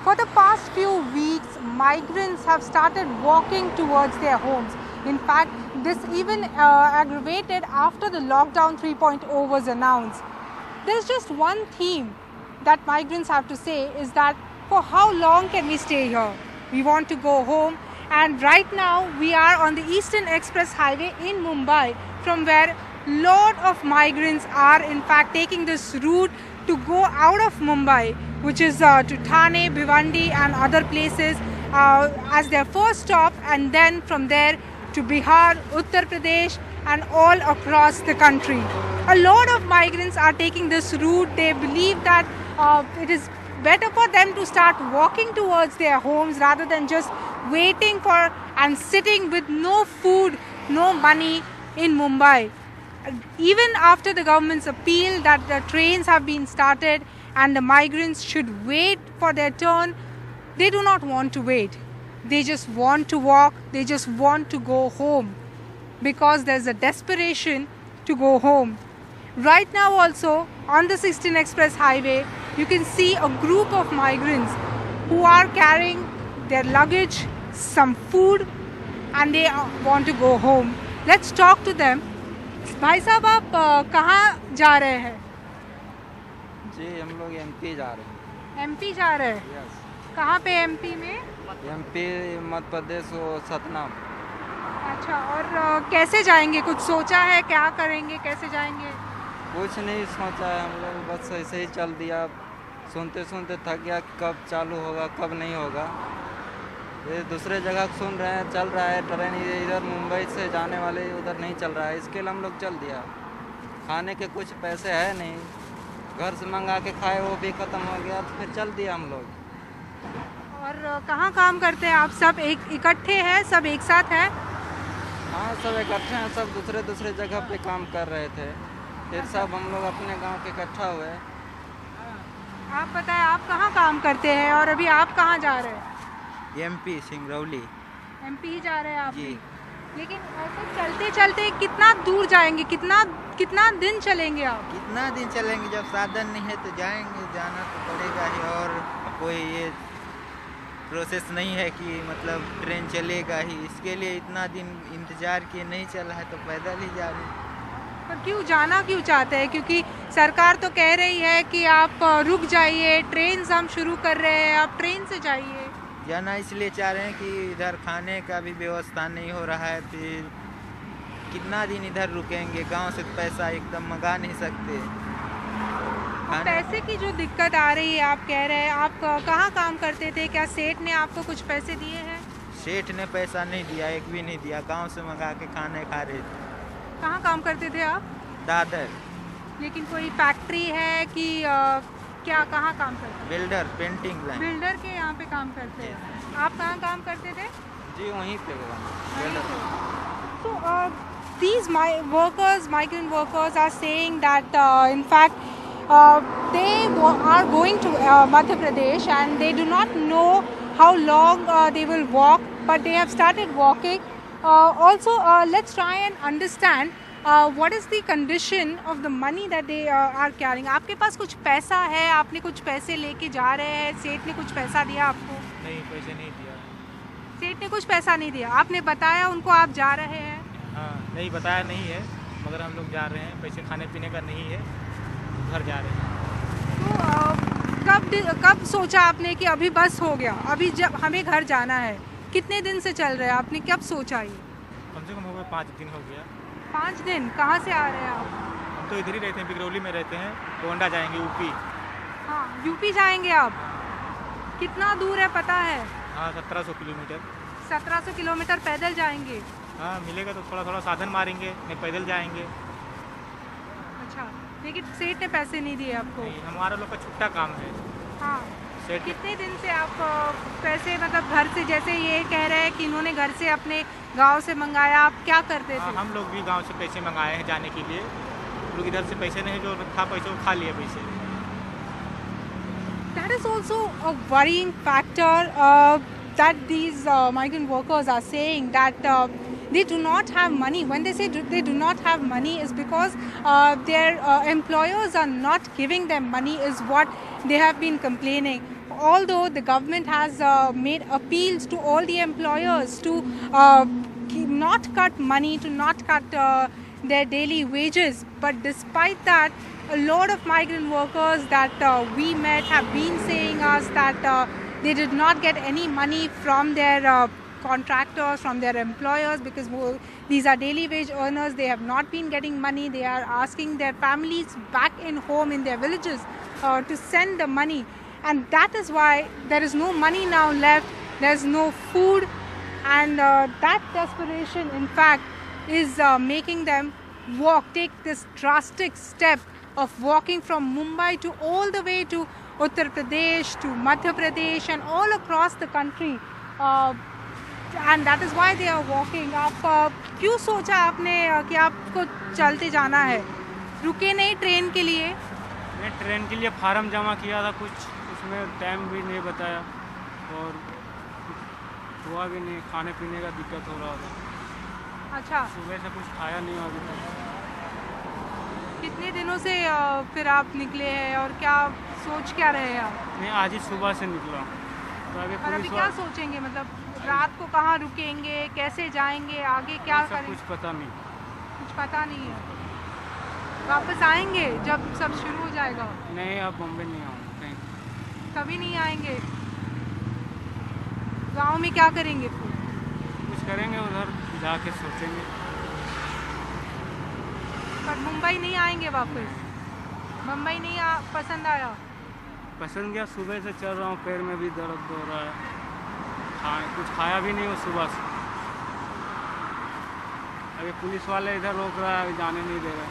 For the past few weeks, migrants have started walking towards their homes. In fact, this even aggravated after the lockdown 3.0 was announced. There's just one theme that migrants have to say is that for how long can we stay here? We want to go home. And right now we are on the Eastern Express Highway in Mumbai, from where lot of migrants are in fact taking this route to go out of Mumbai, which is to Thane, Bhiwandi and other places as their first stop, and then from there to Bihar, Uttar Pradesh and all across the country. A lot of migrants are taking this route. They believe that it is better for them to start walking towards their homes rather than just waiting for and sitting with no food, no money in Mumbai. Even after the government's appeal that the trains have been started and the migrants should wait for their turn, they do not want to wait. They just want to walk, they just want to go home because there's a desperation to go home. Right now also on the 16 Express Highway, you can see a group of migrants who are carrying their luggage, some food and they want to go home. Let's talk to them. भाई साहब आप कहाँ जा रहे हैं? जी हम लोग MP जा रहे हैं। एमपी जा रहे हैं? यस। कहाँ पे एमपी में? एमपी मध्य प्रदेश और सतना। अच्छा, और कैसे जाएंगे? कुछ सोचा है? क्या करेंगे? कैसे जाएंगे? कुछ नहीं सोचा है, हम लोग बस ऐसे ही चल दिया। सुनते सुनते थक गया, कब चालू होगा कब नहीं होगा। ये दूसरे जगह सुन रहे हैं, चल रहा है ट्रेन इधर मुंबई से जाने वाले उधर नहीं चल रहा है, इसके लिए हम लोग चल दिया। खाने के कुछ पैसे है नहीं, घर से मंगा के खाए वो भी ख़त्म हो गया, तो फिर चल दिया हम लोग। और कहाँ काम करते हैं आप? सब एक इकट्ठे हैं, सब एक साथ हैं? हाँ सब इकट्ठे हैं, सब दूसरे दूसरे जगह पे काम कर रहे थे, फिर सब हम लोग अपने गांव के इकट्ठा हुए। आप बताएं, आप कहाँ काम करते हैं और अभी आप कहाँ जा रहे हैं? एमपी सिंगरौली। एमपी जा रहे हैं आप? जी। लेकिन ऐसे चलते चलते कितना दूर जाएंगे? कितना दिन चलेंगे आप? कितना दिन चलेंगे? जब साधन नहीं है तो जाएंगे, जाना तो पड़ेगा ही। और कोई ये प्रोसेस नहीं है कि मतलब ट्रेन चलेगा ही, इसके लिए इतना दिन इंतज़ार किए, नहीं चला है तो पैदल ही जा रहे हैं। पर क्यों जाना क्यों चाहते हैं? क्योंकि सरकार तो कह रही है कि आप रुक जाइए, ट्रेन हम शुरू कर रहे हैं, आप ट्रेन से जाइए। जाना इसलिए चाह रहे हैं कि इधर खाने का भी व्यवस्था नहीं हो रहा है, फिर कितना दिन इधर रुकेंगे? गांव से पैसा एकदम मंगा नहीं सकते। पैसे की जो दिक्कत आ रही है, आप कह रहे हैं, आप कहाँ काम करते थे? क्या सेठ ने आपको कुछ पैसे दिए हैं? सेठ ने पैसा नहीं दिया, एक भी नहीं दिया, गांव से मंगा के खाने खा रहे थे। कहाँ काम करते थे आप? दादर। लेकिन कोई फैक्ट्री है कि क्या, कहाँ काम करते हैं? Builder, painting line. बिल्डर के यहाँ पे काम करते हैं। आप कहाँ काम करते थे? जी वहीं पे So these migrant workers are saying that in fact they are going to Madhya Pradesh and they do not know how long they will walk, but they have started walking. Also, let's try and understand what is the condition of the money that they are carrying. आपके पास कुछ पैसा है? आपने कुछ पैसे लेके जा रहे हैं? सेठ ने कुछ पैसा दिया आपको? नहीं, पैसे नहीं दिया। सेठ ने कुछ पैसा नहीं दिया? आपने बताया उनको आप जा रहे हैं? हाँ, नहीं बताया नहीं है, मगर हम लोग जा रहे हैं, पैसे खाने पीने का नहीं है, घर जा रहे हैं। तो कब सोचा आपने कि अभी बस हो गया, अभी जब हमें घर जाना है? कितने दिन से चल रहे हैं? आपने कब सोचा ये? कम से कम हो गया 5 दिन हो गया। 5 दिन? कहाँ से आ रहे हैं आप? हम तो इधर ही रहते हैं, बिगरौली में रहते हैं, गोंडा जाएंगे यूपी। हाँ, यूपी जाएंगे आप? कितना दूर है पता है? हाँ 1700 किलोमीटर। 1700 किलोमीटर पैदल जाएंगे? हाँ मिलेगा तो थोड़ा थोड़ा साधन मारेंगे, नहीं पैदल जाएंगे। अच्छा, लेकिन सेठ ने पैसे नहीं दिए आपको? नहीं, हमारा लोग का छुट्टा काम है। हाँ। सेठ कितने दिन से आप पैसे, मतलब घर से, जैसे ये कह रहे हैं कि इन्होंने घर से अपने गांव से मंगाया, आप क्या करते थे? हम लोग भी गांव से पैसे मंगाए हैं जाने के लिए, लोग इधर से पैसे नहीं, जो था पैसे वो खा लिए पैसे। That is also a worrying factor that these migrant workers are saying that they do not have money. When they say they do not have money is because their employers are not giving them money is what they have been complaining. although the government has made appeals to all the employers to not cut money, to not cut their daily wages, but despite that, a lot of migrant workers that we met have been saying us that they did not get any money from their contractors, from their employers, because these are daily wage earners. They have not been getting money. They are asking their families back in home in their villages to send the money, and that is why there is no money now left. There's no food, and that desperation in fact is making them take this drastic step of walking from Mumbai to all the way to Uttar Pradesh, to Madhya Pradesh, and all across the country. And that is why they are walking. आप क्यों सोचा आपने कि आपको चलते जाना है? रुके नहीं ट्रेन के लिए? मैं ट्रेन के लिए फार्म जमा किया था कुछ, उसमें टाइम भी नहीं बताया और हुआ भी नहीं, खाने पीने का दिक्कत हो रहा था। अच्छा, सुबह से कुछ खाया नहीं अभी तक। कितने दिनों से फिर आप निकले हैं और क्या सोच क्या रहे हैं आप? मैं आज ही सुबह से निकला हूँ, तो और अभी पुलिस क्या सोचेंगे? मतलब रात को कहाँ रुकेंगे, कैसे जाएंगे, आगे क्या करेंगे? कुछ पता नहीं। कुछ पता नहीं है। वापस आएंगे जब सब शुरू हो जाएगा? नहीं, अब बॉम्बे नहीं आऊँगा कहीं। कभी नहीं आएंगे? गांव में क्या करेंगे फिर? कुछ करेंगे, उधर जाके सोचेंगे। पर मुंबई नहीं आएंगे वापस? मुंबई नहीं पसंद आया? पसंद गया, सुबह से चल रहा हूँ, पैर में भी दर्द हो रहा है, कुछ खाया भी नहीं हूँ सुबह से। अभी पुलिस वाले इधर रोक रहा है, अभी जाने नहीं दे रहे।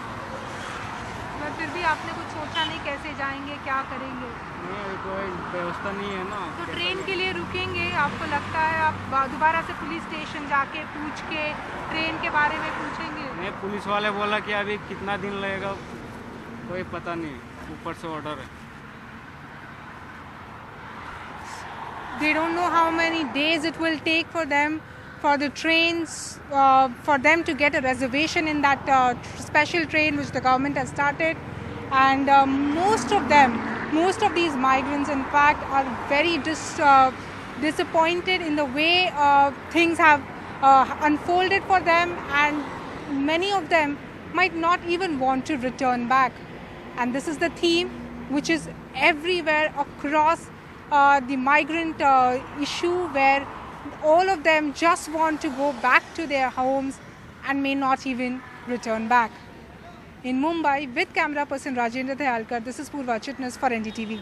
पर फिर भी आपने कुछ सोचा नहीं कैसे जाएंगे, क्या करेंगे? नहीं, अभी कोई व्यवस्था नहीं है ना। तो ट्रेन के लिए रुकेंगे? आपको लगता है आप दोबारा से पुलिस स्टेशन जाके पूछ के ट्रेन के बारे में पूछेंगे? नहीं, पुलिस वाले बोला कि अभी कितना दिन लगेगा कोई पता नहीं, ऊपर से ऑर्डर है। They don't know how many days it will take for them, for the trains, for them to get a reservation in that special train which the government has started. And most of these migrants in fact are very disappointed in the way things have unfolded for them, and many of them might not even want to return back. And this is the theme which is everywhere across the migrant issue, where all of them just want to go back to their homes and may not even return back. In Mumbai, with camera person Rajendra Thayalkar, this is Purva Chitnis for NDTV.